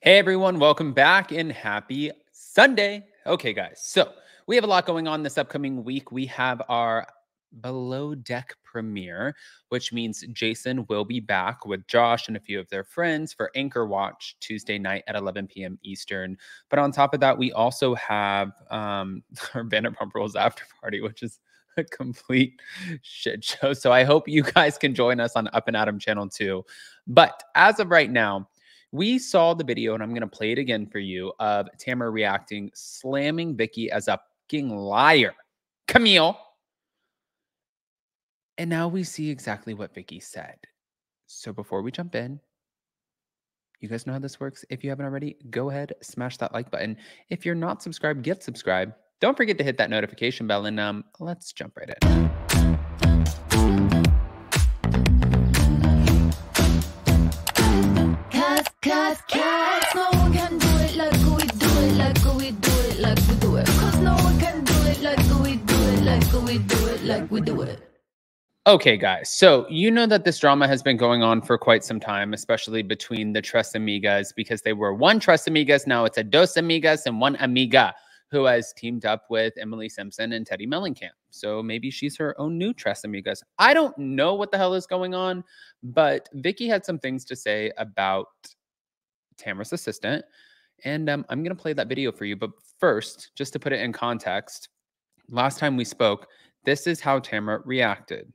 Hey everyone, welcome back and happy Sunday. Okay, guys, so we have a lot going on this upcoming week. We have our Below Deck premiere, which means Jason will be back with Josh and a few of their friends for Anchor Watch Tuesday night at 11 p.m. Eastern. But on top of that, we also have our Vanderpump Rules after party, which is a complete shit show. So I hope you guys can join us on Up and Adam channel too. But as of right now, we saw the video, and I'm going to play it again for you, of Tamra reacting, slamming Vicki as a fucking liar. Camille. And now we see exactly what Vicki said. So before we jump in, you guys know how this works. If you haven't already, go ahead, smash that like button. If you're not subscribed, get subscribed. Don't forget to hit that notification bell, and let's jump right in. Cause no one can do it like we do it, like we do it, like we do it. Cause no one can do it like we do it, like we do it, like we do it. Okay, guys, so you know that this drama has been going on for quite some time, especially between the Tres Amigas, because they were one Tres Amigas, now it's a Dos Amigas and one Amiga, who has teamed up with Emily Simpson and Teddy Mellencamp. So maybe she's her own new Tres Amigas. I don't know what the hell is going on, but Vicki had some things to say about Tamra's assistant, and I'm going to play that video for you. But first, just to put it in context, last time we spoke, this is how Tamra reacted.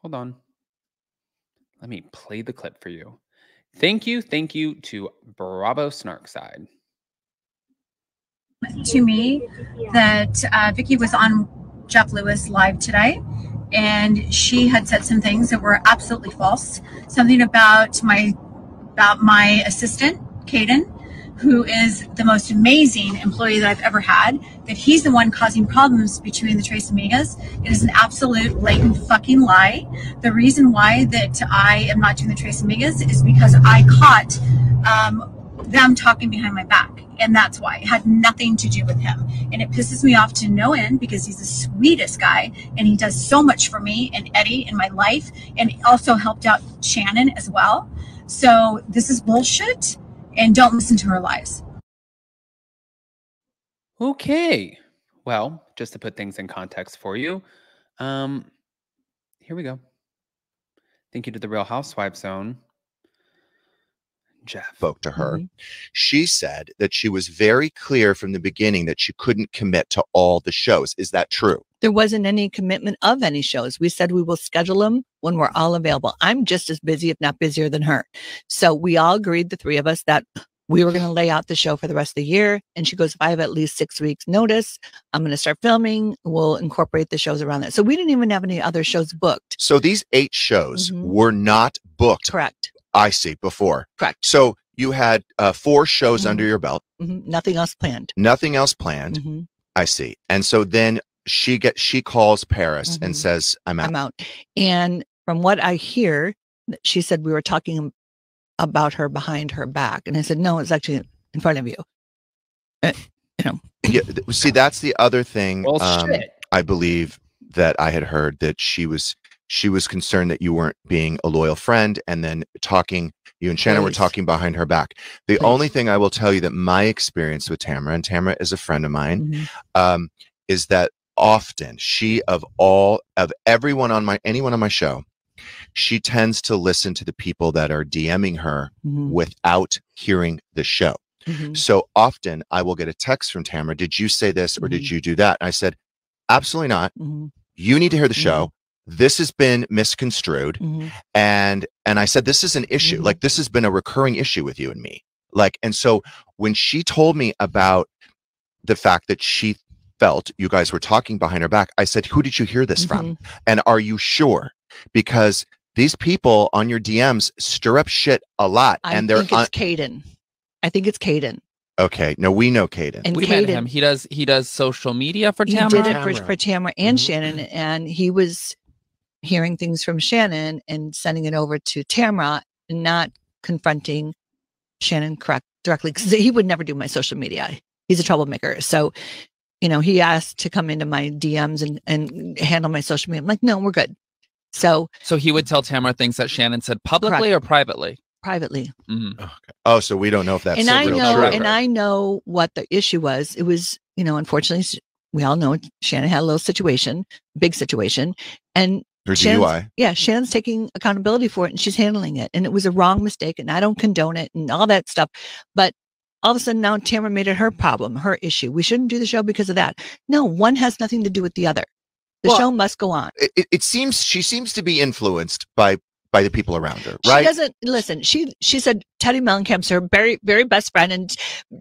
Hold on. Let me play the clip for you. Thank you to Bravo Snarkside. To me that Vicki was on Jeff Lewis live today, and she had said some things that were absolutely false. Something about my assistant, Caden, who is the most amazing employee that I've ever had, that he's the one causing problems between the Tres Amigas. It is an absolute blatant fucking lie. The reason why that I am not doing the Tres Amigas is because I caught them talking behind my back. And that's why. It had nothing to do with him. And it pisses me off to no end because he's the sweetest guy and he does so much for me and Eddie in my life, and also helped out Shannon as well. So this is bullshit, and don't listen to her lies. Okay. Well, just to put things in context for you, here we go. Thank you to the Real Housewives Zone. Jeff spoke to her. She said that she was very clear from the beginning that she couldn't commit to all the shows. Is that true? There wasn't any commitment of any shows. We said we will schedule them when we're all available. I'm just as busy, if not busier than her. So we all agreed, the three of us, that we were going to lay out the show for the rest of the year. And she goes, if I have at least 6 weeks notice, I'm going to start filming. We'll incorporate the shows around that. So we didn't even have any other shows booked. So these 8 shows were not booked. Correct. I see, before. Correct. So you had 4 shows under your belt. Nothing else planned. Nothing else planned. I see. And so then she calls Paris and says, I'm out. I'm out. And from what I hear, she said we were talking about her behind her back. And I said, no, it's actually in front of you. You know. Yeah, see, that's the other thing. Well, I believe that I had heard that she was concerned that you weren't being a loyal friend, and then you and Shannon were talking behind her back. The only thing I will tell you that my experience with Tamra, and Tamra is a friend of mine, is that often anyone on my show, she tends to listen to the people that are DMing her without hearing the show. So often I will get a text from Tamra, did you say this or did you do that? And I said, absolutely not. You need to hear the show. This has been misconstrued. And I said, this is an issue. Like, this has been a recurring issue with you and me. Like, and so when she told me about the fact that she felt you guys were talking behind her back, I said, who did you hear this from? And are you sure? Because these people on your DMs stir up shit a lot. I think it's Caden. I think it's Caden. Okay. No, we know Caden. And we met him. He does social media for Tamra. He did it for Tamra and Shannon. And he was hearing things from Shannon and sending it over to Tamra and not confronting Shannon directly, because he would never do my social media. He's a troublemaker. So, you know, he asked to come into my DMs and handle my social media. I'm like, no, we're good. So he would tell Tamra things that Shannon said publicly or privately? privately. Mhm. Oh, so we don't know if that's And so I real know, true. and I know what the issue was. It was, unfortunately, we all know Shannon had a little situation, big situation, and Her Shannon's, DUI. yeah, Shannon's taking accountability for it, and she's handling it. And it was a wrong mistake, and I don't condone it, and all that stuff. But all of a sudden, now Tamra made it her problem, her issue. We shouldn't do the show because of that. No, one has nothing to do with the other. The show must go on. It seems she seems to be influenced by the people around her, She right? doesn't listen. She said Teddy Mellencamp's her very, very best friend, and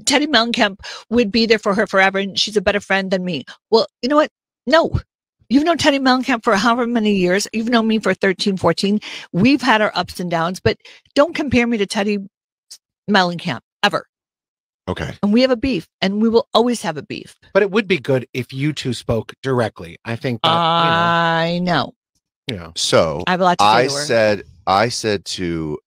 Teddy Mellencamp would be there for her forever, and she's a better friend than me. Well, you know what? No. You've known Teddy Mellencamp for however many years. You've known me for 13, 14. We've had our ups and downs, but don't compare me to Teddy Mellencamp ever. Okay. And we have a beef, and we will always have a beef. But it would be good if you two spoke directly. I think that, I know. So I have a lot to say to her. I said to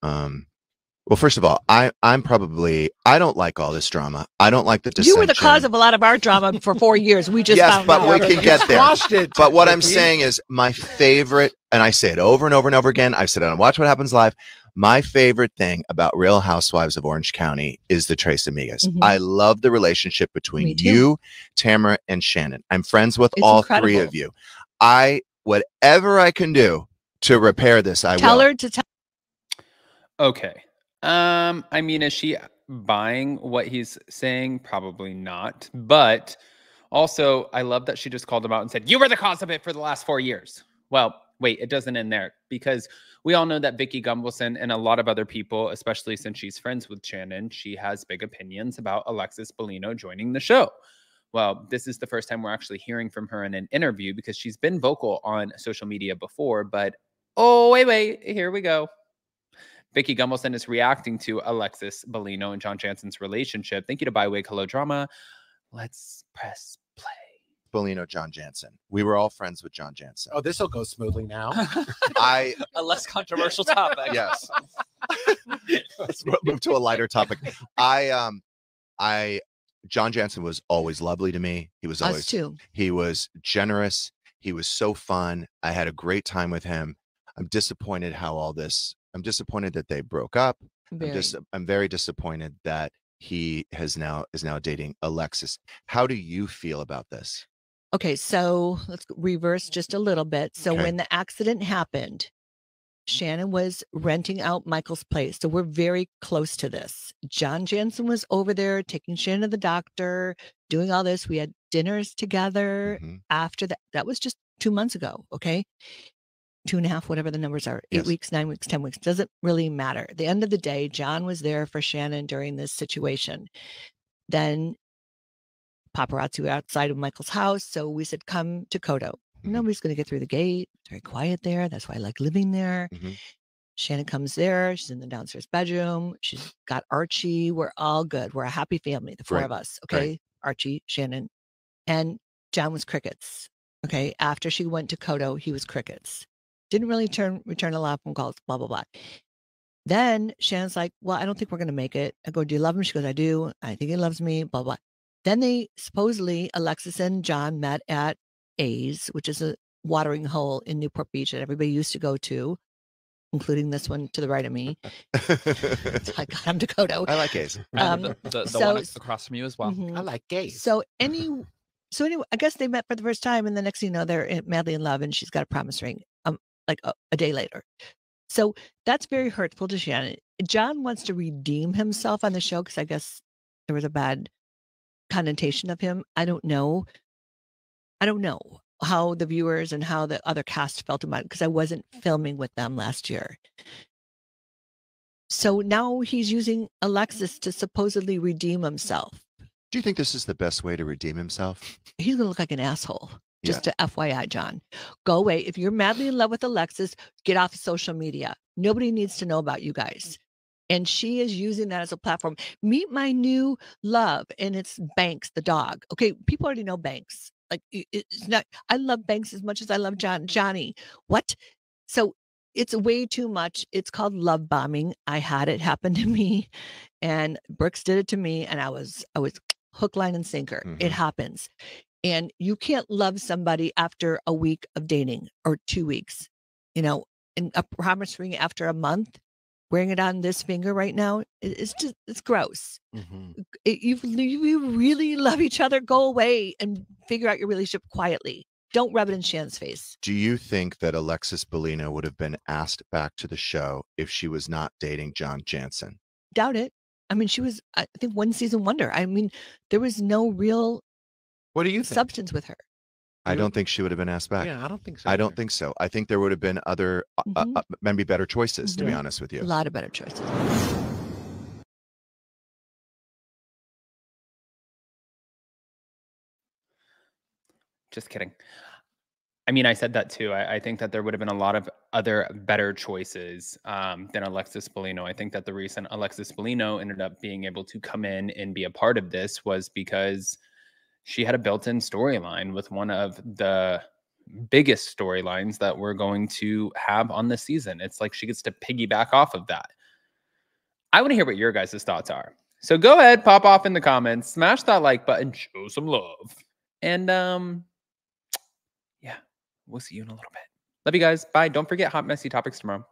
well, first of all, I don't like all this drama. I don't like the dissension. You were the cause of a lot of our drama for 4 years. We just yes, found but out. we can get there. It, but what I'm saying is my favorite, and I say it over and over and over again. I've said it on Watch What Happens Live. My favorite thing about Real Housewives of Orange County is the Tres Amigas. Mhm. I love the relationship between you, Tamra, and Shannon. I'm friends with all incredible. three of you. Whatever I can do to repair this, I will. Tell her to tell. Okay. I mean, is she buying what he's saying? Probably not. But also, I love that she just called him out and said, "You were the cause of it for the last 4 years." Well, wait, it doesn't end there, because we all know that Vicki Gunvalson and a lot of other people, especially since she's friends with Shannon, she has big opinions about Alexis Bellino joining the show. Well, this is the first time we're actually hearing from her in an interview, because she's been vocal on social media before. But, oh, wait, here we go. Vicki Gunvalson is reacting to Alexis Bellino and John Jansen's relationship. Thank you to Bywig. Hello, drama. Let's press play. Bellino, John Jansen. We were all friends with John Jansen. Oh, this will go smoothly now. A less controversial topic. Yes. Let's move to a lighter topic. John Jansen was always lovely to me. He was always, Us too. He was generous. He was so fun. I had a great time with him. I'm disappointed that they broke up. I'm very disappointed that he is now dating Alexis. How do you feel about this? Okay, so let's reverse just a little bit. So Okay. when the accident happened, Shannon was renting out Michael's place. So we're very close to this. John Jansen was over there taking Shannon to the doctor, doing all this. We had dinners together after that. That was just 2 months ago. Okay. 2.5, whatever the numbers are, 8 weeks, 9 weeks, 10 weeks, doesn't really matter. At the end of the day, John was there for Shannon during this situation. Then paparazzi were outside of Michael's house. So we said, come to Kodo. Nobody's going to get through the gate. It's very quiet there. That's why I like living there. Shannon comes there. She's in the downstairs bedroom. She's got Archie. We're all good. We're a happy family, the four of us. Okay. Archie, Shannon, and John was crickets. Okay. After she went to Kodo, he was crickets. Didn't really return a lot of phone calls, blah, blah, blah. Then Shannon's like, well, I don't think we're going to make it. I go, do you love him? She goes, I do. I think he loves me, blah, blah. Then they supposedly, Alexis and John met at A's, which is a watering hole in Newport Beach that everybody used to go to, including this one to the right of me. I got him to Kodo. I like A's. The one across from you as well. I like gays. So anyway, I guess they met for the first time, and the next thing you know, they're madly in love, and she's got a promise ring, like a day later. So that's very hurtful to Shannon. John wants to redeem himself on the show because I guess there was a bad connotation of him. I don't know how the viewers and how the other cast felt about it because I wasn't filming with them last year. So now he's using Alexis to supposedly redeem himself. Do you think this is the best way to redeem himself? He's going to look like an asshole. Just to FYI, John. Go away. If you're madly in love with Alexis, get off of social media. Nobody needs to know about you guys. And she is using that as a platform. Meet my new love, and it's Banks, the dog. Okay, people already know Banks. Like, it's not, I love Banks as much as I love Johnny. What? So it's way too much. It's called love bombing. I had it happen to me, and Brooks did it to me, and I was hook, line, and sinker. It happens. And you can't love somebody after a week of dating or 2 weeks, and a promise ring after a month. wearing it on this finger right now, it's just, it's gross. You really love each other, go away and figure out your relationship quietly. Don't rub it in Shan's face. Do you think that Alexis Bellino would have been asked back to the show if she was not dating John Jansen? Doubt it. I mean, she was, I think, one season wonder. I mean, there was no real substance with her. I don't think she would have been asked back. Yeah, I don't think so. I don't think so. I think there would have been other, maybe better choices, to be honest with you. A lot of better choices. Just kidding. I mean, I said that too. I think that there would have been a lot of other better choices than Alexis Bellino. I think that the reason Alexis Bellino ended up being able to come in and be a part of this was because she had a built-in storyline with one of the biggest storylines that we're going to have on this season. It's like she gets to piggyback off of that. I want to hear what your guys' thoughts are. So go ahead, pop off in the comments, smash that like button, show some love. And yeah, we'll see you in a little bit. Love you guys. Bye. Don't forget Hot Messy Topics tomorrow.